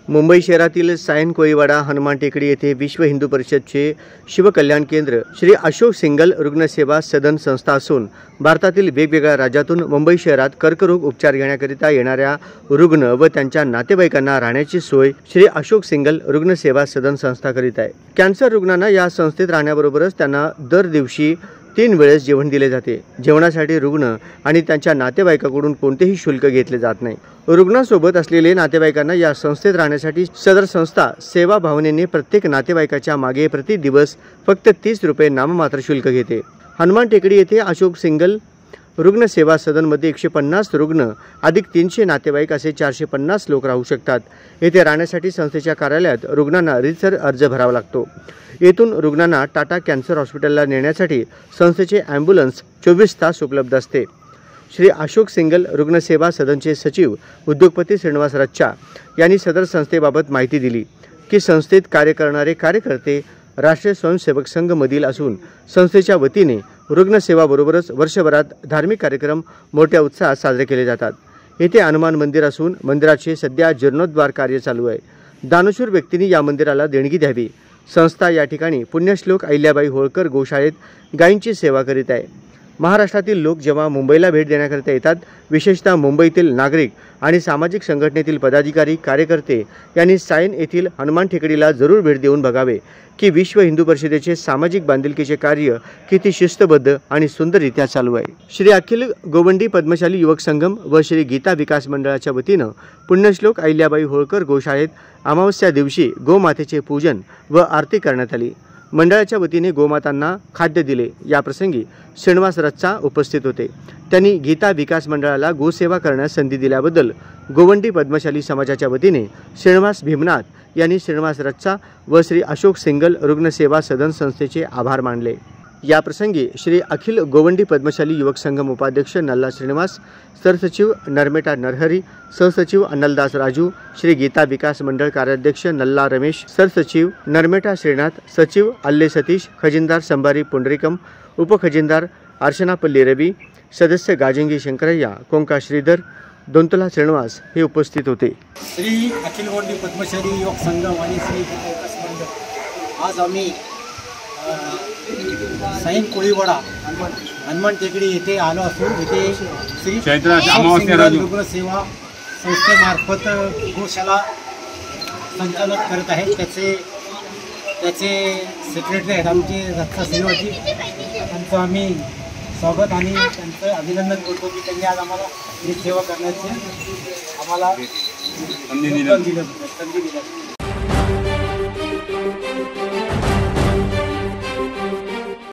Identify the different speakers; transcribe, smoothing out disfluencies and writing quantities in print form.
Speaker 1: मुंबई शहरातील सायन कोळीवाडा हनुमान टेकडी येथे विश्व हिंदू परिषदचे शिवकल्याण केंद्र श्री अशोक सिंगल रुग्णसेवा सदन संस्था असून भारतातील वेगवेगळ्या राज्यातून मुंबई शहरात कर्करोग उपचार घेण्याकरिता येणाऱ्या रुग्ण व त्यांच्या नातेवाईकांना राहण्याची सोय श्री अशोक सिंगल रुग्णसेवा सदन संस्था करीत आहे। कॅन्सर रुग्णांना या संस्थेत राहण्याबरोबरच त्यांना दर दिवशी 3 वेळेस जेवण दिले जाते। जेवणासाठी रुग्ण आणि त्यांच्या नातेवाईकाकडून कोणतेही शुल्क घेतले जात नाही। रुग्णासोबत असलेले नातेवाईकांना या संस्थेत राहण्यासाठी सदर संस्था सेवा भावनेने प्रत्येक नातेवाईकाच्या मागे प्रति दिवस फक्त 30 रुपये नाममात्र शुल्क घेते। हनुमान टेकडी येथे अशोक सिंगल रुग्ण सेवा सदनमध्ये 150 रुग्ण अधिक 300 नातेवाईक असे 450 लोक राहू शकतात। येथे राहण्यासाठी संस्थेच्या कार्यालयात रुग्णांना रीतसर अर्ज भरावा लागतो। येथून रुग्णांना टाटा कॅन्सर हॉस्पिटलला नेण्यासाठी संस्थेचे ॲम्ब्युलन्स 24 तास उपलब्ध असते। श्री अशोक सिंगल रुग्णसेवा सदनचे सचिव उद्योगपती श्रीनिवास रच्चा यांनी सदर संस्थेबाबत माहिती दिली की संस्थेत कार्य करणारे कार्यकर्ते राष्ट्रीय स्वयंसेवक संघ मधील असून संस्थेच्या वतीने रुग्णसेवाबरोबरच वर्षभरात धार्मिक कार्यक्रम मोठ्या उत्साहात साजरे केले जातात। येथे हनुमान मंदिर असून मंदिराचे सध्या जीर्णोद्धार कार्य चालू आहे। दानशूर व्यक्तींनी या मंदिराला देणगी द्यावी। संस्था या ठिकाणी पुण्यश्लोक अहिल्याबाई होळकर गोशाळेत गायींची सेवा करीत आहे। महाराष्ट्रातील लोक जेव्हा मुंबईला भेट देण्याकरिता येतात, विशेषतः मुंबईतील नागरिक आणि सामाजिक संघटनेतील पदाधिकारी कार्यकर्ते यांनी सायन येथील हनुमान टेकडीला जरूर भेट देऊन बघावे की विश्व हिंदू परिषदेचे सामाजिक बांधिलकीचे कार्य किती शिस्तबद्ध आणि सुंदररित्या चालू आहे। श्री अखिल गोवंडी पद्मशाली युवक संगम व श्री गीता विकास मंडळाच्या वतीनं पुण्यश्लोक अहिल्याबाई होळकर गोशाळेत अमावस्या दिवशी गोमातेचे पूजन व आरती करण्यात आली। मंडळाच्या वतीने गोमातांना खाद्य दिले। या प्रसंगी श्रीनिवास रच्चा उपस्थित होते। त्यांनी गीता विकास मंडळाला गोसेवा करण्यास संधी दिल्याबद्दल गोवंडी पद्मशाली समाजाच्या वतीने श्रीनिवास भीमनाथ यांनी श्रीनिवास रच्चा व श्री अशोक सिंगल रुग्णसेवा सदन संस्थेचे आभार मानले। या प्रसंगी श्री अखिल गोवंडी पद्मशाली युवक संघम उपाध्यक्ष नल्ला श्रीनिवास, सरसचिव नरमेटा नरहरी, सहसचिव अन्नलदास राजू, श्री गीता विकास मंडळ कार्याध्यक्ष नल्ला रमेश, सरसचिव नरमेटा श्रीनाथ, सचिव अल्ले सतीश, खजिनदार संभारी पुंडरीकम, उपखजिनदार अर्चनापल्ली रवी, सदस्य गाजंगी शंकरय्या, कोंका श्रीधर, दोंतला श्रीनिवास हे उपस्थित होते।
Speaker 2: श्री अखिल गोवंडी पद्मशाली युवक संघम आणि श्री गीता विकास मंडळ आज आम्ही सायन कोळीवाडा हनुमान टेकडी येथे आलो असून येथे श्री रुग्ण सेवा संस्थेमार्फत गोशाला संचालन करत आहे। त्याचे सेक्रेटरी आहेत आमचे रत्ना सिंहवाजी। त्यांचं आम्ही स्वागत आणि त्यांचं अभिनंदन करतो की त्यांनी आज आम्हाला ही सेवा करण्याचे आम्हाला संधी दिली।